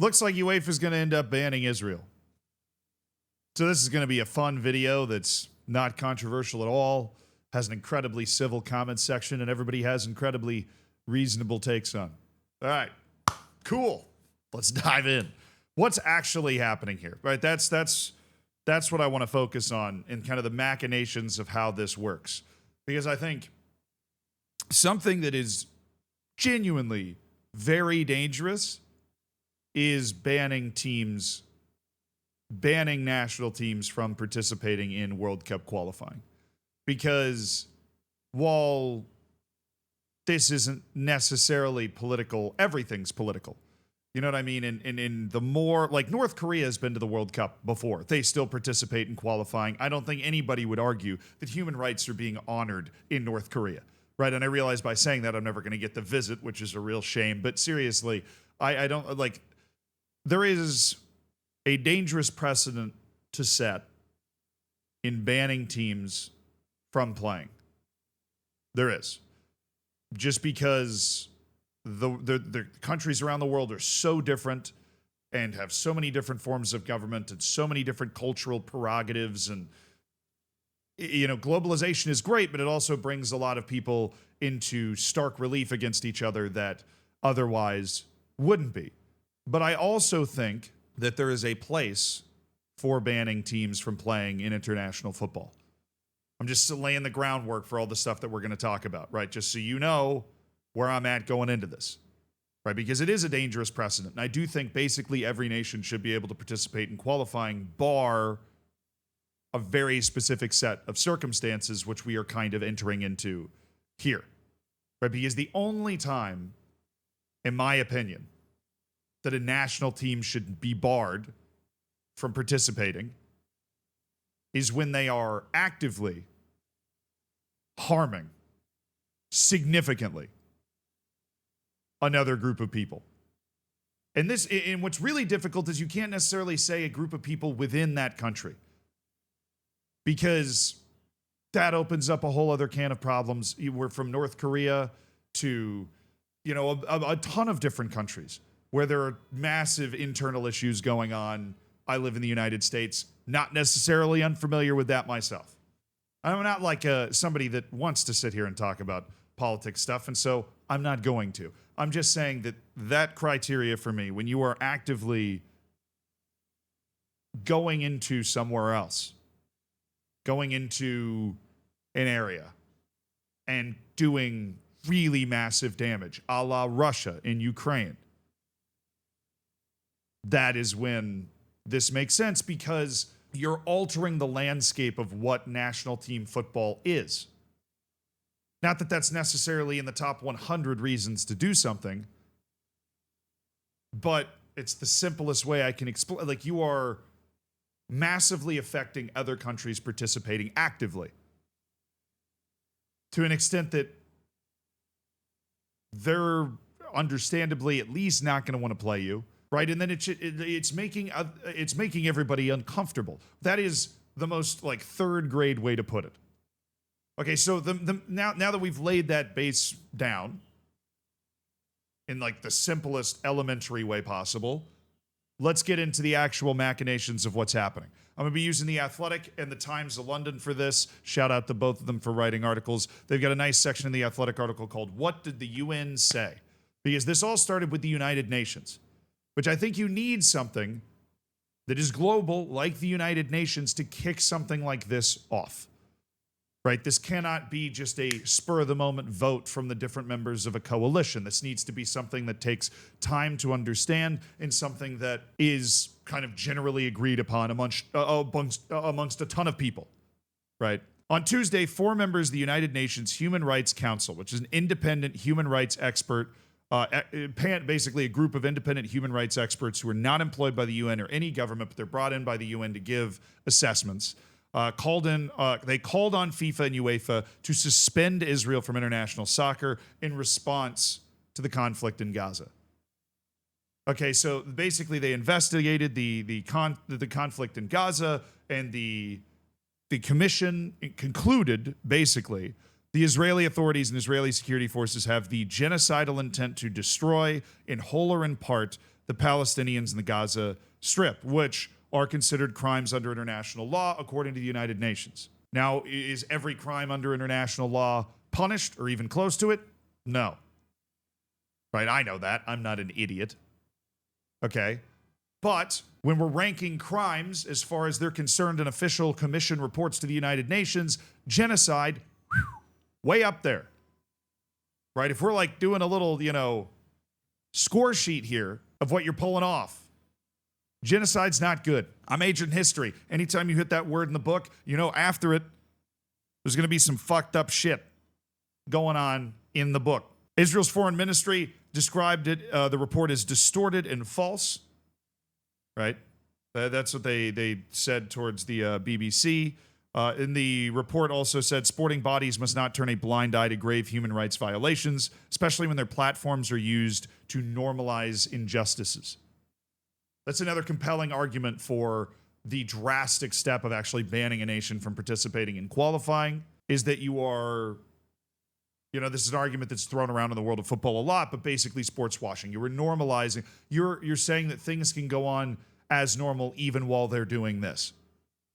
looks like UEFA is going to end up banning Israel. So this is going to be a fun video that's not controversial at all, has an incredibly civil comment section, and everybody has incredibly reasonable takes on. All right, cool. Let's dive in. What's actually happening here, right? That's what I want to focus on in kind of the machinations of how this works. Because I think something that is genuinely very dangerous is banning national teams from participating in World Cup qualifying. Because while this isn't necessarily political, everything's political. You know what I mean? And in the more, like, North Korea has been to the World Cup before. They still participate in qualifying. I don't think anybody would argue that human rights are being honored in North Korea, right? And I realize by saying that I'm never going to get the visit, which is a real shame. But seriously, I don't, like, there is a dangerous precedent to set in banning teams from playing. There is. Just because the countries around the world are so different and have so many different forms of government and so many different cultural prerogatives. And, you know, globalization is great, but it also brings a lot of people into stark relief against each other that otherwise wouldn't be. But I also think that there is a place for banning teams from playing in international football. I'm just laying the groundwork for all the stuff that we're going to talk about, right? Just so you know where I'm at going into this, right? Because it is a dangerous precedent. And I do think basically every nation should be able to participate in qualifying, bar a very specific set of circumstances, which we are kind of entering into here, right? Because the only time, in my opinion, that a national team should be barred from participating is when they are actively harming significantly another group of people. And what's really difficult is you can't necessarily say a group of people within that country, because that opens up a whole other can of problems. We're from North Korea to, you know, a ton of different countries where there are massive internal issues going on. I live in the United States, not necessarily unfamiliar with that myself. I'm not like somebody that wants to sit here and talk about politics stuff, and so I'm not going to. I'm just saying that criteria for me, when you are actively going into somewhere else, going into an area and doing really massive damage, a la Russia in Ukraine, that is when this makes sense, because you're altering the landscape of what national team football is. Not that that's necessarily in the top 100 reasons to do something, but it's the simplest way I can explain. Like, you are massively affecting other countries participating actively to an extent that they're understandably at least not going to want to play you, right? And then it's making everybody uncomfortable. That is the most, like, third grade way to put it. Okay, so now that we've laid that base down in, like, the simplest elementary way possible, let's get into the actual machinations of what's happening. I'm going to be using The Athletic and the Times of London for this. Shout out to both of them for writing articles. They've got a nice section in The Athletic article called "What Did the UN Say?" Because this all started with the United Nations, which I think you need something that is global, like the United Nations, to kick something like this off. Right? This cannot be just a spur-of-the-moment vote from the different members of a coalition. This needs to be something that takes time to understand and something that is kind of generally agreed upon amongst a ton of people. Right? On Tuesday, 4 members of the United Nations Human Rights Council, which is an independent human rights expert, basically a group of independent human rights experts who are not employed by the UN or any government, but they're brought in by the UN to give assessments, they called on FIFA and UEFA to suspend Israel from international soccer in response to the conflict in Gaza. Okay, so basically they investigated the conflict in Gaza, and the commission concluded, basically, the Israeli authorities and Israeli security forces have the genocidal intent to destroy, in whole or in part, the Palestinians in the Gaza Strip, which are considered crimes under international law according to the United Nations. Now, is every crime under international law punished or even close to it? No. Right, I know that. I'm not an idiot. Okay. But when we're ranking crimes as far as they're concerned in official commission reports to the United Nations, genocide, way up there. Right? If we're like doing a little, score sheet here of what you're pulling off, genocide's not good. I'm majoring in history. Anytime you hit that word in the book, after it, there's going to be some fucked up shit going on in the book. Israel's foreign ministry described it, the report as distorted and false. Right? That's what they said towards the BBC. In the report also said sporting bodies must not turn a blind eye to grave human rights violations, especially when their platforms are used to normalize injustices. That's another compelling argument for the drastic step of actually banning a nation from participating in qualifying, is that you are, this is an argument that's thrown around in the world of football a lot, but basically sports washing. You are normalizing, you're saying that things can go on as normal even while they're doing this,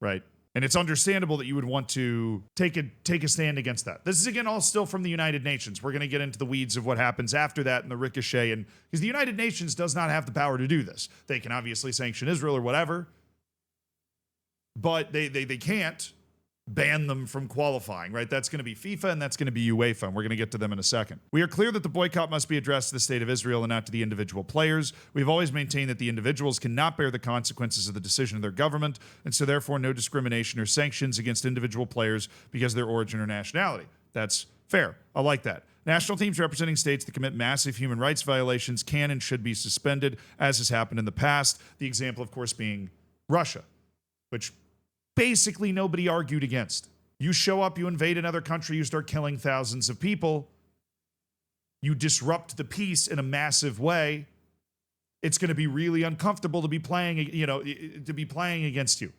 right? And it's understandable that you would want to take a stand against that. This is, again, all still from the United Nations. We're going to get into the weeds of what happens after that and the ricochet, and because the United Nations does not have the power to do this. They can obviously sanction Israel or whatever, but they can't ban them from qualifying, right? That's going to be FIFA and that's going to be UEFA, and we're going to get to them in a second. We are clear that the boycott must be addressed to the state of Israel and not to the individual players. We've always maintained that the individuals cannot bear the consequences of the decision of their government, and so therefore no discrimination or sanctions against individual players because of their origin or nationality. That's fair. I like that. National teams representing states that commit massive human rights violations can and should be suspended, as has happened in the past. The example, of course, being Russia, which basically nobody argued against. You show up, you invade another country, you start killing thousands of people, you disrupt the peace in a massive way, it's going to be really uncomfortable to be playing, against you.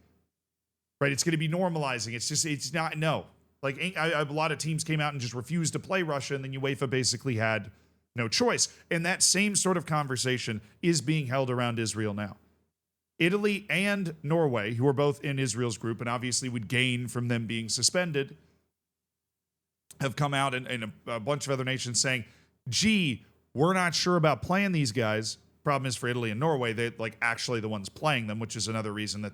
Right? It's going to be normalizing. It's not, no. Like, a lot of teams came out and just refused to play Russia, and then UEFA basically had no choice. And that same sort of conversation is being held around Israel now. Italy and Norway, who are both in Israel's group and obviously would gain from them being suspended, have come out and a bunch of other nations saying, gee, we're not sure about playing these guys. Problem is for Italy and Norway, they're actually the ones playing them, which is another reason that,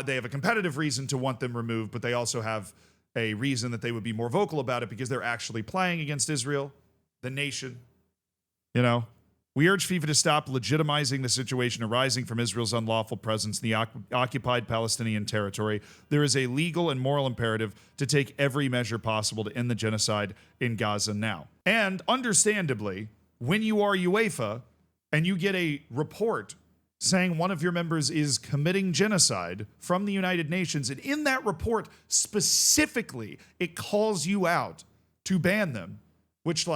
they have a competitive reason to want them removed, but they also have a reason that they would be more vocal about it because they're actually playing against Israel, the nation, We urge FIFA to stop legitimizing the situation arising from Israel's unlawful presence in the occupied Palestinian territory. There is a legal and moral imperative to take every measure possible to end the genocide in Gaza now. And understandably, when you are UEFA and you get a report saying one of your members is committing genocide from the United Nations, and in that report specifically, it calls you out to ban them, which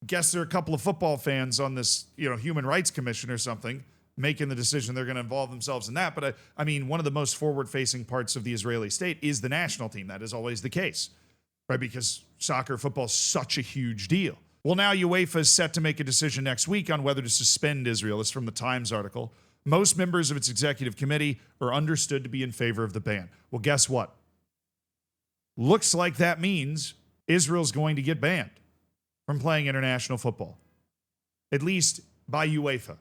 guess there are a couple of football fans on this, Human Rights Commission or something making the decision they're going to involve themselves in that. But I mean, one of the most forward-facing parts of the Israeli state is the national team. That is always the case, right? Because soccer, football is such a huge deal. Well, now UEFA is set to make a decision next week on whether to suspend Israel. This is from the Times article. Most members of its executive committee are understood to be in favor of the ban. Well, guess what? Looks like that means Israel's going to get banned from playing international football, at least by UEFA,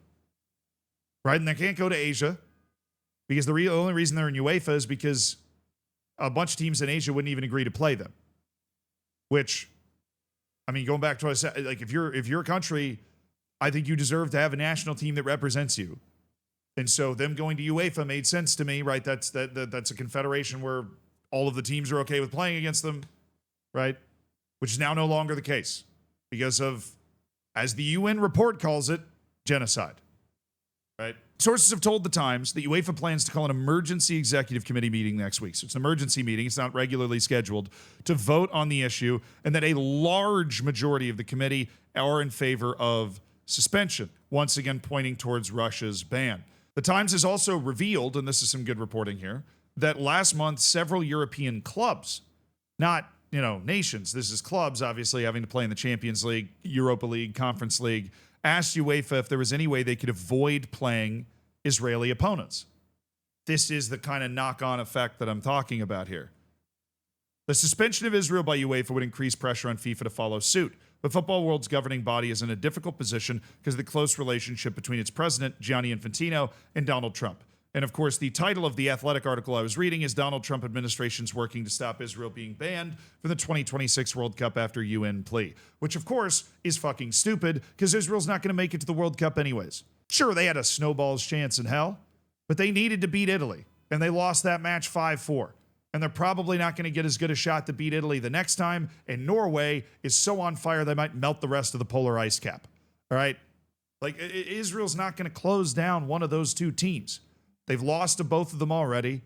right? And they can't go to Asia because the only reason they're in UEFA is because a bunch of teams in Asia wouldn't even agree to play them, which, I mean, going back to what I said, if you're a country, I think you deserve to have a national team that represents you. And so them going to UEFA made sense to me, right? That's a confederation where all of the teams are okay with playing against them, right? Which is now no longer the case because of, as the UN report calls it, genocide, right? Sources have told the Times that UEFA plans to call an emergency executive committee meeting next week. So it's an emergency meeting. It's not regularly scheduled to vote on the issue, and that a large majority of the committee are in favor of suspension, once again pointing towards Russia's ban. The Times has also revealed, and this is some good reporting here, that last month several European clubs, not nations, this is clubs obviously having to play in the Champions League, Europa League, Conference League, asked UEFA if there was any way they could avoid playing Israeli opponents. This is the kind of knock-on effect that I'm talking about here. The suspension of Israel by UEFA would increase pressure on FIFA to follow suit. But Football World's governing body is in a difficult position because of the close relationship between its president, Gianni Infantino, and Donald Trump. And of course, the title of the Athletic article I was reading is Donald Trump administration's working to stop Israel being banned from the 2026 World Cup after UN plea, which of course is fucking stupid because Israel's not going to make it to the World Cup anyways. Sure, they had a snowball's chance in hell, but they needed to beat Italy, and they lost that match 5-4. And they're probably not going to get as good a shot to beat Italy the next time. And Norway is so on fire they might melt the rest of the polar ice cap. All right? Like, Israel's not going to close down one of those two teams. They've lost to both of them already.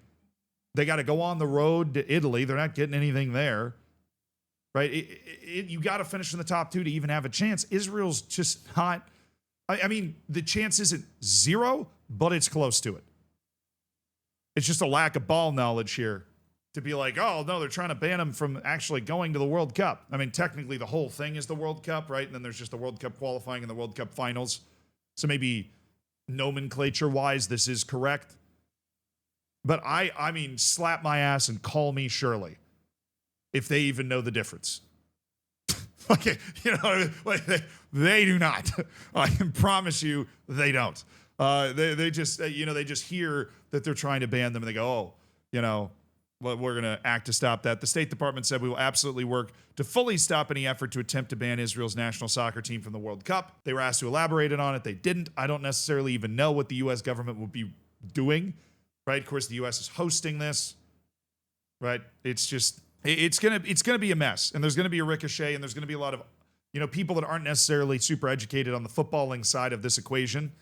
They got to go on the road to Italy. They're not getting anything there. Right? You got to finish in the top two to even have a chance. Israel's just not. I mean, the chance isn't zero, but it's close to it. It's just a lack of ball knowledge here. To be like, oh, no, they're trying to ban them from actually going to the World Cup. I mean, technically, the whole thing is the World Cup, right? And then there's just the World Cup qualifying and the World Cup finals. So maybe nomenclature-wise, this is correct. But I mean, slap my ass and call me Shirley if they even know the difference. Okay, you know, like they do not. I can promise you they don't. They just, you know, they just hear that they're trying to ban them and they go, oh, you know, well, we're going to act to stop that. The State Department said we will absolutely work to fully stop any effort to attempt to ban Israel's national soccer team from the World Cup. They were asked to elaborate on it. They didn't. I don't necessarily even know what the U.S. government will be doing, right? Of course, the U.S. is hosting this, right? It's just, it's gonna be a mess. And there's going to be a ricochet, and there's going to be a lot of, you know, people that aren't necessarily super educated on the footballing side of this equation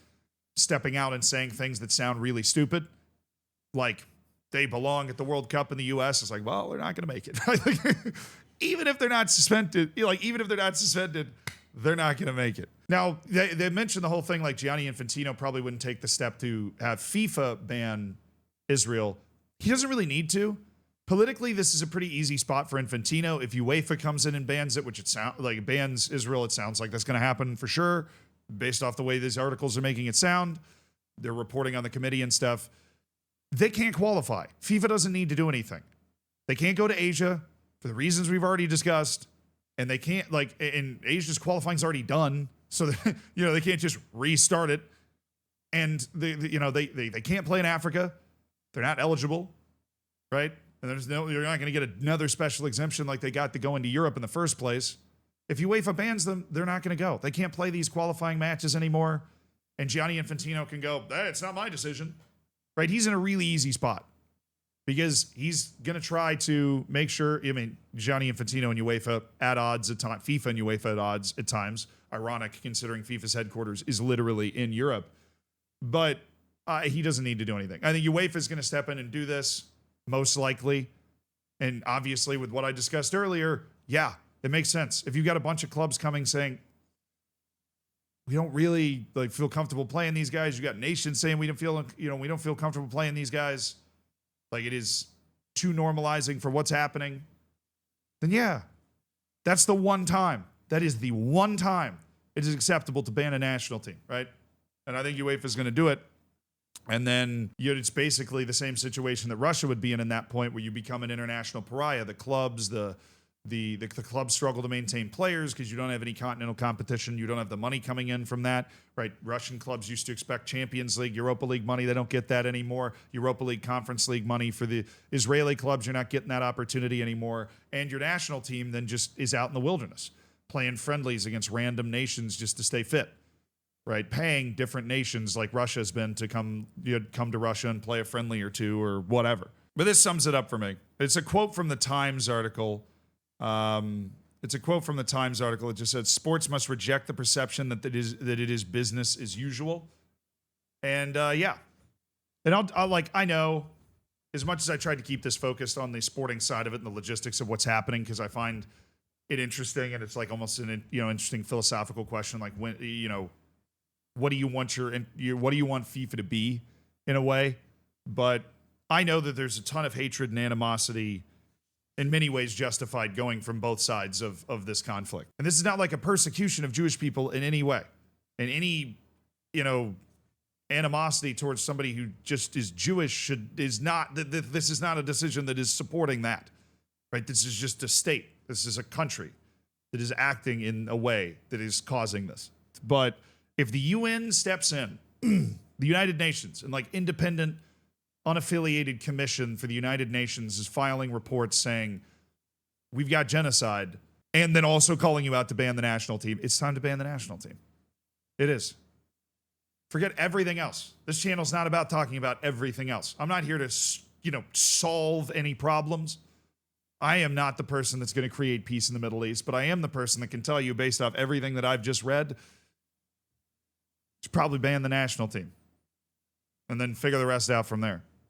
stepping out and saying things that sound really stupid, like they belong at the World Cup in the U.S. It's like, well, they're not going to make it. Even if they're not suspended, they're not going to make it. Now, they mentioned the whole thing like Gianni Infantino probably wouldn't take the step to have FIFA ban Israel. He doesn't really need to. Politically, this is a pretty easy spot for Infantino. If UEFA comes in and bans it, which it sounds like bans Israel, it sounds like that's going to happen for sure, based off the way these articles are making it sound. They're reporting on the committee and stuff. They can't qualify. FIFA doesn't need to do anything. They can't go to Asia for the reasons we've already discussed. And they can't, like, and Asia's qualifying's already done. So, you know, they can't just restart it. And, they can't play in Africa. They're not eligible, right? And you're not going to get another special exemption like they got to go into Europe in the first place. If UEFA bans them, they're not going to go. They can't play these qualifying matches anymore. And Gianni Infantino can go, hey, it's not my decision. Right, he's in a really easy spot because he's going to try to make sure, I mean, Gianni Infantino and UEFA at odds at times, FIFA and UEFA at odds at times, ironic considering FIFA's headquarters is literally in Europe, but he doesn't need to do anything. I think UEFA is going to step in and do this, most likely, and obviously with what I discussed earlier, yeah, it makes sense. If you've got a bunch of clubs coming saying, we don't really feel comfortable playing these guys. You got nations saying we don't feel comfortable playing these guys. Like it is too normalizing for what's happening. Then yeah, that's the one time. That is the one time it is acceptable to ban a national team, right? And I think UEFA is going to do it. And then it's basically the same situation that Russia would be in that point where you become an international pariah. The clubs, the clubs struggle to maintain players because you don't have any continental competition. You don't have the money coming in from that, right? Russian clubs used to expect Champions League, Europa League money. They don't get that anymore. Europa League, Conference League money for the Israeli clubs. You're not getting that opportunity anymore. And your national team then just is out in the wilderness, playing friendlies against random nations just to stay fit, right? Paying different nations like Russia has been to come to Russia and play a friendly or two or whatever. But this sums it up for me. It's a quote from the Times article. It's a quote from the Times article. It just said, sports must reject the perception that it is business as usual. And yeah. And I know, as much as I tried to keep this focused on the sporting side of it and the logistics of what's happening, because I find it interesting and it's like almost an interesting philosophical question, like when what do you want what do you want FIFA to be in a way? But I know that there's a ton of hatred and animosity, in many ways justified, going from both sides of this conflict. And this is not like a persecution of Jewish people in any way. And any, you know, animosity towards somebody who just is Jewish is not, this is not a decision that is supporting that, right? This is just a state. This is a country that is acting in a way that is causing this. But if the UN steps in, the United Nations, and like independent, unaffiliated commission for the United Nations is filing reports saying, we've got genocide, and then also calling you out to ban the national team, it's time to ban the national team. It is. Forget everything else. This channel's not about talking about everything else. I'm not here to, solve any problems. I am not the person that's going to create peace in the Middle East, but I am the person that can tell you, based off everything that I've just read, should probably ban the national team and then figure the rest out from there.